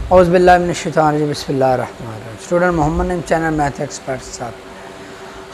औज़ुबिल्लाहि मिनश्शैतानिर्रजीम बिस्मिल्लाहिर्रहमानिर्रहीम। Student Mohammad Naeem, channel math expert के साथ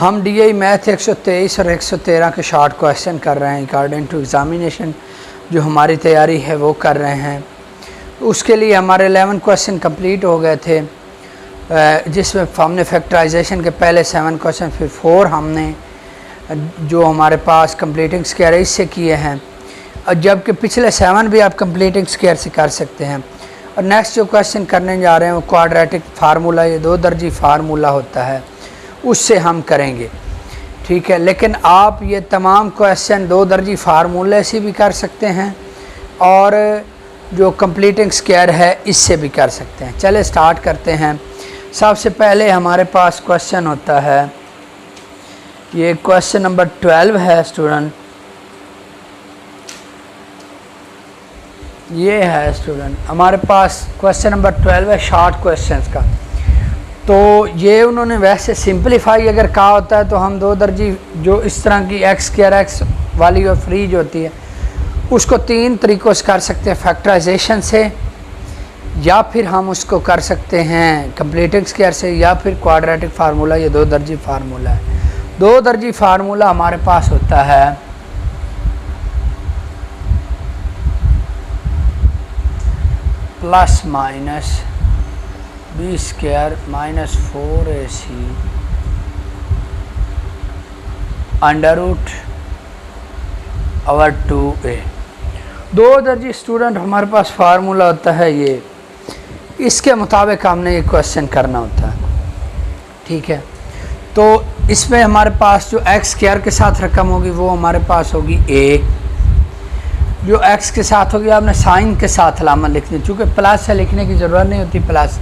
हम DI मैथ 123 और 113 के शॉर्ट क्वेश्चन कर रहे हैं अकॉर्डिंग टू एग्ज़ामिनेशन। जो हमारी तैयारी है वो कर रहे हैं। उसके लिए हमारे 11 क्वेश्चन कंप्लीट हो गए थे, जिसमें हमने फैक्टराइजेशन के पहले 7 क्वेश्चन, फिर 4 हमने जो हमारे पास कंप्लीटिंग स्क्वायर इससे किए हैं, और जबकि पिछले 7 भी आप कंप्लीटिंग स्क्वायर से कर सकते हैं। और नेक्स्ट जो क्वेश्चन करने जा रहे हैं वो क्वाड्रेटिक फार्मूला, ये 2 दर्जी फार्मूला होता है, उससे हम करेंगे। ठीक है, लेकिन आप ये तमाम क्वेश्चन 2 दर्जी फार्मूले से भी कर सकते हैं और जो कंप्लीटिंग स्क्वायर है इससे भी कर सकते हैं। चले स्टार्ट करते हैं। सबसे पहले हमारे पास क्वेश्चन होता है, ये क्वेश्चन नंबर 12 है स्टूडेंट। ये है स्टूडेंट हमारे पास क्वेश्चन नंबर 12 है शॉर्ट क्वेश्चंस का। तो ये उन्होंने वैसे सिंपलीफाई अगर कहा होता है तो हम 2 दर्जी जो इस तरह की एक्स स्क्वायर एक्स वाली और फ्री जो होती है उसको 3 तरीक़ों से कर सकते हैं, फैक्टराइजेशन से, या फिर हम उसको कर सकते हैं कंप्लीटिंग स्क्वायर से, या फिर क्वाड्रेटिक फार्मूला। ये 2 दर्जी फार्मूला है। 2 दर्जी फार्मूला हमारे पास होता है plus minus B square minus 4AC under root over 2A। 2 दर्जी स्टूडेंट हमारे पास फार्मूला होता है ये, इसके मुताबिक हमने ये क्वेश्चन करना होता है। ठीक है, तो इसमें हमारे पास जो एक्स स्क्वायर के साथ रकम होगी वो हमारे पास होगी A। जो x के साथ होगी आपने साइन के साथ अलामत लिखनी, चूँकि प्लस से लिखने की ज़रूरत नहीं होती प्लस।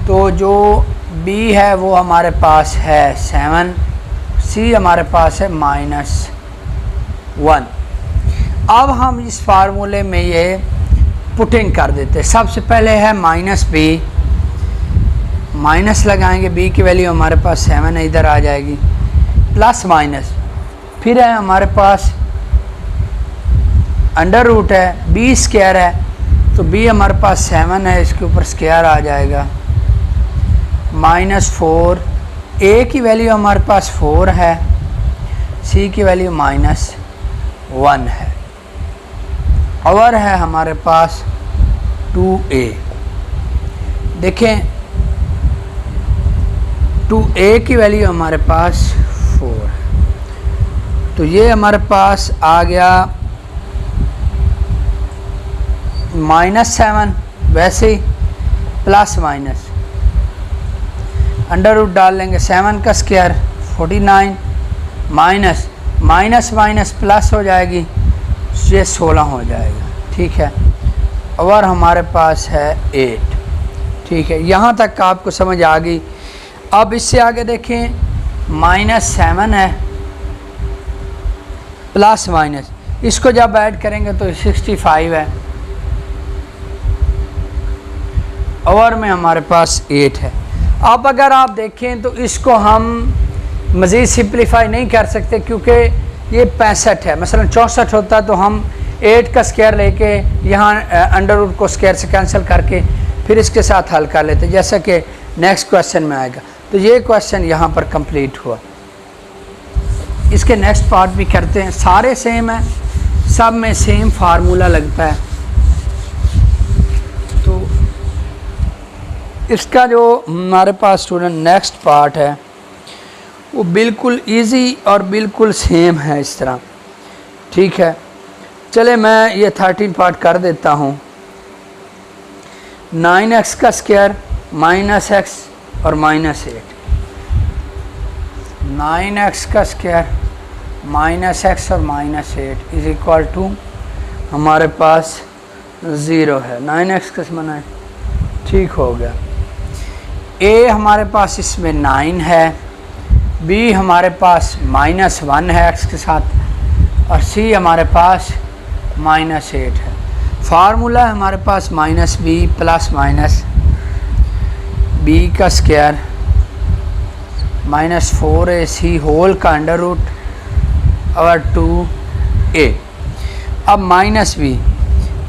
तो जो b है वो हमारे पास है 7, c हमारे पास है -1। अब हम इस फार्मूले में ये पुटिंग कर देते हैं। सबसे पहले है -b, माइनस लगाएंगे, b की वैल्यू हमारे पास 7 है, इधर आ जाएगी, प्लस माइनस, फिर है हमारे पास अंडर रूट है, b स्क्वायर है, तो b हमारे पास 7 है, इसके ऊपर स्क्वायर आ जाएगा, -4, a की वैल्यू हमारे पास 4 है, c की वैल्यू -1 है, और है हमारे पास 2a। देखें 2a की वैल्यू हमारे पास 4 है, तो ये हमारे पास आ गया -7, वैसे ही प्लस माइनस अंडर रूट डाल लेंगे, 7 का square 49, minus minus minus plus हो जाएगी, ये 16 हो जाएगा। ठीक है, और हमारे पास है 8। ठीक है, यहाँ तक आपको समझ आ गई। अब इससे आगे देखें, -7 है, प्लस माइनस, इसको जब ऐड करेंगे तो 65 है, और में हमारे पास 8 है। अब अगर आप देखें तो इसको हम मज़ीद सिंप्लीफाई नहीं कर सकते, क्योंकि ये 65 है। मसलन 64 होता तो हम 8 का स्क्वायर लेके यहाँ अंडर रूट को स्क्वायर से कैंसिल करके फिर इसके साथ हल कर लेते, जैसा कि नेक्स्ट क्वेश्चन में आएगा। तो ये क्वेश्चन यहाँ पर कंप्लीट हुआ। इसके नेक्स्ट पार्ट भी करते हैं, सारे सेम है, सब में सेम फार्मूला लगता है। तो इसका जो हमारे पास स्टूडेंट नेक्स्ट पार्ट है वो बिल्कुल इजी और बिल्कुल सेम है इस तरह। ठीक है, चले मैं ये 13 पार्ट कर देता हूँ। 9x का स्क्वायर -x और -8, 9x का स्क्वायर -x और -8 इज इक्वल टू हमारे पास 0 है। 9x का मना है, ठीक हो गया। a हमारे पास इसमें 9 है, b हमारे पास -1 है x के साथ, और c हमारे पास -8 है। फार्मूला हमारे पास -b प्लस माइनस b का स्क्वायर -4ac होल का अंडर रूट और 2a। अब -b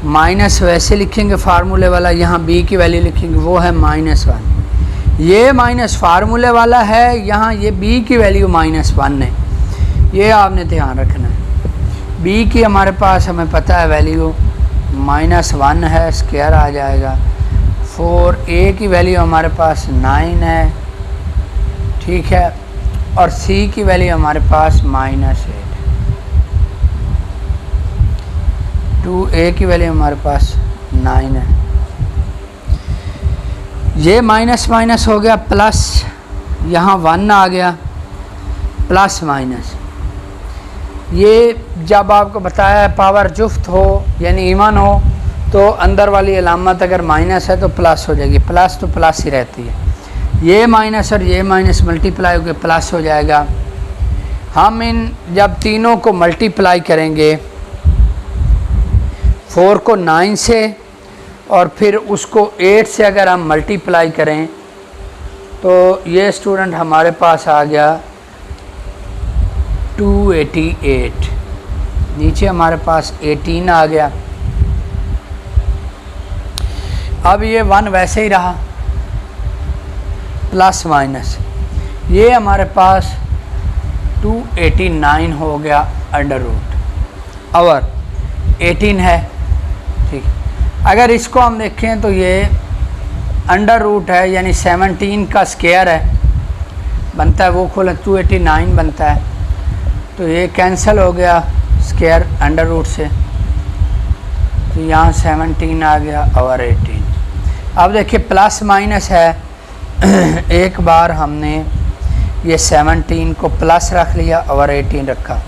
माइनस वैसे लिखेंगे फार्मूले वाला, यहाँ बी की वैल्यू लिखेंगे, वो है -1। ये माइनस फार्मूले वाला है, यहाँ ये बी की वैल्यू -1 है। ये आपने ध्यान रखना है। बी की हमारे पास हमें पता है वैल्यू -1 है, स्क्वायर आ जाएगा। 4a की वैल्यू हमारे पास 9 है, ठीक है, और c की वैल्यू हमारे पास -8। 2a की वैल्यू हमारे पास 9 है। ये माइनस माइनस हो गया प्लस, यहाँ 1 आ गया, प्लस माइनस। ये जब आपको बताया है पावर जुफ्त हो यानी इवन हो तो अंदर वाली अलामत अगर माइनस है तो प्लस हो जाएगी, प्लस तो प्लस ही रहती है। ये माइनस और ये माइनस मल्टीप्लाई होकर प्लस हो जाएगा। हम इन जब तीनों को मल्टीप्लाई करेंगे, 4 को 9 से और फिर उसको 8 से अगर हम मल्टीप्लाई करें तो ये स्टूडेंट हमारे पास आ गया 288। नीचे हमारे पास 18 आ गया। अब ये 1 वैसे ही रहा, प्लस माइनस, ये हमारे पास 289 हो गया अंडर रूट, और 18 है, ठीक। अगर इसको हम देखें तो ये अंडर रूट है यानी 17 का स्क्वायर है, बनता है वो खोला 289 बनता है, तो ये कैंसिल हो गया स्क्वायर अंडर रूट से, तो यहाँ 17 आ गया और 18। अब देखिए प्लस माइनस है, एक बार हमने ये 17 को प्लस रख लिया और 18 रखा,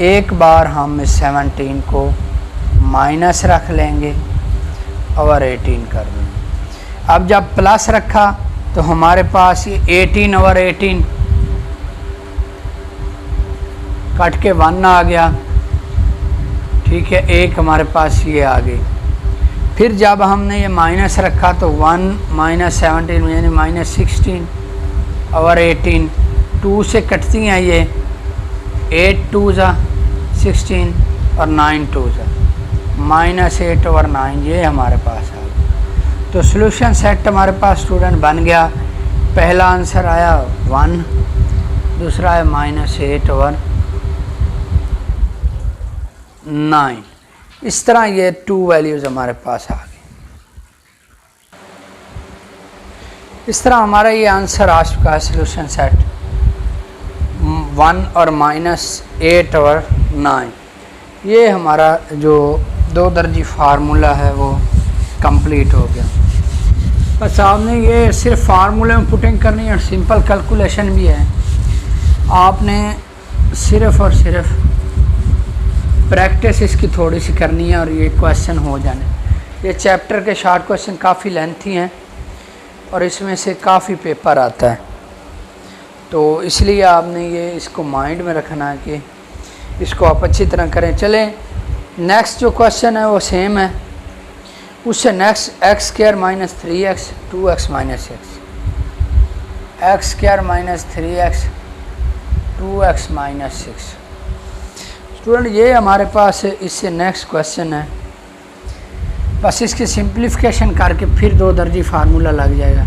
एक बार हम इस 17 को माइनस रख लेंगे और 18 कर देंगे। अब जब प्लस रखा तो हमारे पास ये 18 और 18 कट के 1 आ गया, ठीक है, एक हमारे पास ये आ गई। फिर जब हमने ये माइनस रखा तो 1 - 17 यानी -16 और 18 2 से कटती हैं ये, 8 2 16 और 9 2 -8 और 9, ये हमारे पास आ गया। तो सॉल्यूशन सेट हमारे पास स्टूडेंट बन गया। पहला आंसर आया 1, दूसरा है -8 और 9। इस तरह ये 2 वैल्यूज़ हमारे पास आ गई। इस तरह हमारा ये आंसर आ चुका है सॉल्यूशन सेट 1 और -8 और 9। ये हमारा जो 2 दर्जी फार्मूला है वो कंप्लीट हो गया। बस आपने ये सिर्फ फार्मूले में पुटिंग करनी है और सिंपल कैलकुलेशन भी है। आपने सिर्फ और सिर्फ प्रैक्टिस इसकी थोड़ी सी करनी है और ये क्वेश्चन हो जाने। ये चैप्टर के शॉर्ट क्वेश्चन काफ़ी लेंथी हैं और इसमें से काफ़ी पेपर आता है, तो इसलिए आपने ये इसको माइंड में रखना है कि इसको आप अच्छी तरह करें। चलें, नेक्स्ट जो क्वेश्चन है वो सेम है, उससे next x² - 3x 2x - x, x² - 3x 2x - 6। Student ये हमारे पास इससे नेक्स्ट क्वेश्चन है, बस इसकी सिंप्लीफिकेशन करके फिर 2 दर्जी फार्मूला लग जाएगा।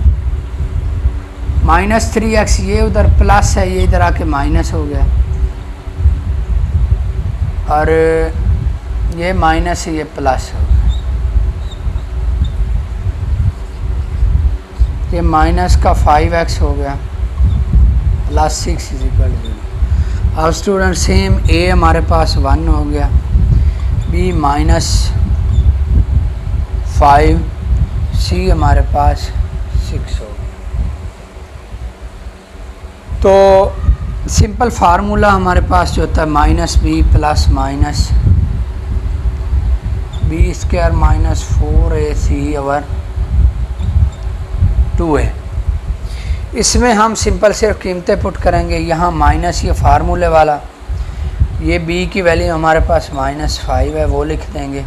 -3x ये उधर प्लस है, ये इधर आके माइनस हो गया, और ये माइनस है, ये प्लस हो गया। ये माइनस का 5x हो गया, +6 = 0। अब स्टूडेंट सेम a हमारे पास 1 हो गया, b -5, c हमारे पास 6 हो गया। तो सिंपल फार्मूला हमारे पास जो होता है -b + -b² - 4ac और 2a। इसमें हम सिंपल सिर्फ कीमतें पुट करेंगे। यहाँ माइनस ये फार्मूले वाला, ये b की वैल्यू हमारे पास -5 है, वो लिख देंगे,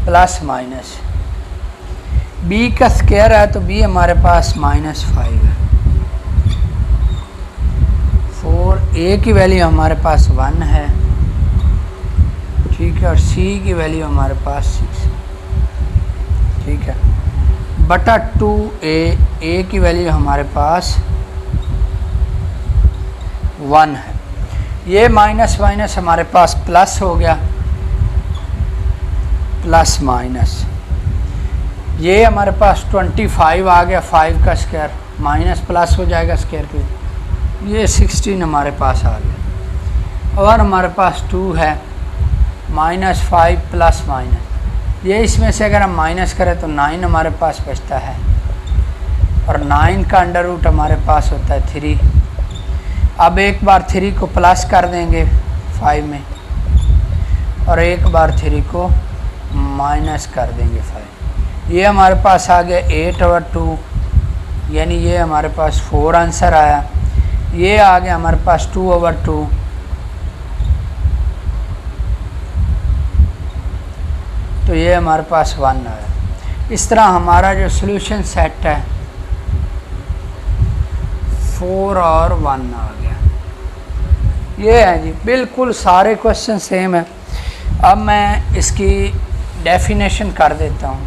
प्लस माइनस b का स्क्वायर है तो b हमारे पास -5 है। 4a की वैल्यू हमारे पास 1 है, ठीक है, और सी की वैल्यू हमारे पास 6, ठीक है, बटा 2a, ए की वैल्यू हमारे पास 1 है। ये माइनस माइनस हमारे पास प्लस हो गया, प्लस माइनस, ये हमारे पास 25 आ गया, 5 का स्क्वायर माइनस प्लस हो जाएगा स्क्वायर पे, ये 16 हमारे पास आ गया। और हमारे पास 2 है, -5 प्लस माइनस, ये इसमें से अगर हम माइनस करें तो 9 हमारे पास बचता है, और 9 का अंडर रूट हमारे पास होता है 3। अब एक बार 3 को प्लस कर देंगे 5 में, और एक बार 3 को माइनस कर देंगे 5। ये हमारे पास आ गया 8/2, यानी ये हमारे पास 4 आंसर आया। ये आ गया हमारे पास 2/2, तो ये हमारे पास 1 आया। इस तरह हमारा जो सॉल्यूशन सेट है 4 और 1 आ गया। ये है जी, बिल्कुल सारे क्वेश्चन सेम है। अब मैं इसकी डेफिनेशन कर देता हूँ।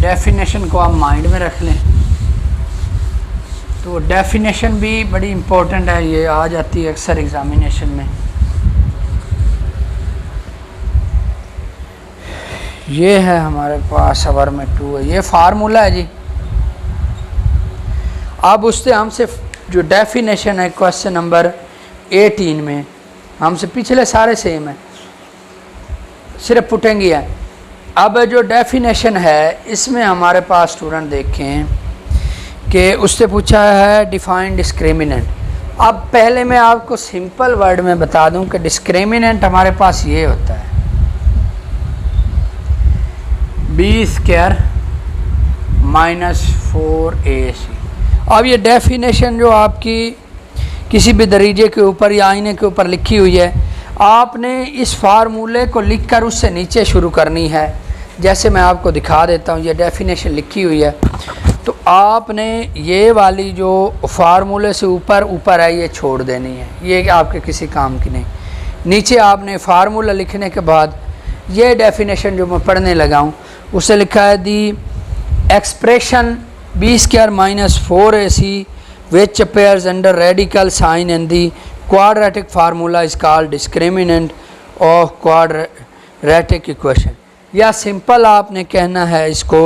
डेफिनेशन को आप माइंड में रख लें, तो डेफिनेशन भी बड़ी इम्पोर्टेंट है, ये आ जाती है अक्सर एग्जामिनेशन में। ये है हमारे पास अवर में 2 है, ये फार्मूला है जी। अब उससे हमसे जो डेफिनेशन है क्वेश्चन नंबर 18 में, हमसे पिछले सारे सेम है, सिर्फ पुटेंगी है। अब जो डेफिनेशन है इसमें हमारे पास स्टूडेंट देखें कि उससे पूछा है डिफाइन डिस्क्रिमिनेंट। अब पहले मैं आपको सिंपल वर्ड में बता दूं कि डिस्क्रिमिनेंट हमारे पास ये होता है b² - 4ac। अब ये डेफिनेशन जो आपकी किसी भी दरीजे के ऊपर या आईने के ऊपर लिखी हुई है, आपने इस फार्मूले को लिखकर उससे नीचे शुरू करनी है। जैसे मैं आपको दिखा देता हूँ, ये डेफिनेशन लिखी हुई है, तो आपने ये वाली जो फार्मूले से ऊपर ऊपर है ये छोड़ देनी है, ये आपके किसी काम की नहीं। नीचे आपने फार्मूला लिखने के बाद ये डेफिनेशन जो मैं पढ़ने लगा हूँ उसे लिखा है दी expression b² - 4ac which appears under radical sign in the quadratic formula is called discriminant of quadratic equation। या सिंपल आपने कहना है इसको,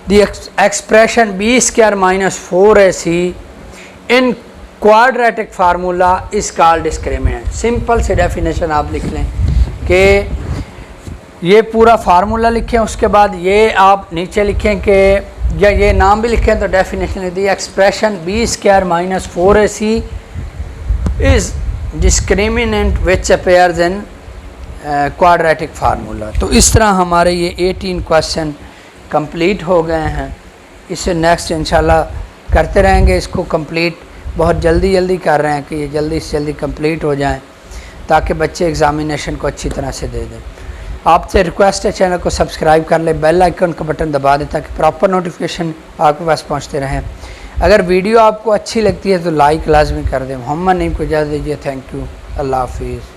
the expression b² - 4ac in quadratic formula is called discriminant। Simple से डेफिनेशन आप लिख लें कि ये पूरा फार्मूला लिखें, उसके बाद ये आप नीचे लिखें कि या ये नाम भी लिखें तो डेफिनेशन लिख दी expression b² - 4ac is discriminant which appears in quadratic formula. तो इस तरह हमारे ये 18 क्वेश्चन कंप्लीट हो गए हैं। इससे नेक्स्ट इंशाल्लाह करते रहेंगे इसको कंप्लीट, बहुत जल्दी कर रहे हैं कि ये जल्दी से जल्दी कंप्लीट हो जाएं ताकि बच्चे एग्ज़ामिनेशन को अच्छी तरह से दे दें। आपसे रिक्वेस्ट है चैनल को सब्सक्राइब कर ले, बेल आइकन का बटन दबा दें ताकि प्रॉपर नोटिफिकेशन आपके पास पहुंचते रहें। अगर वीडियो आपको अच्छी लगती है तो लाइक लाजमी कर दें। मोहम्मद नईम को इजाज़त दीजिए। थैंक यू, अल्लाह हाफिज़।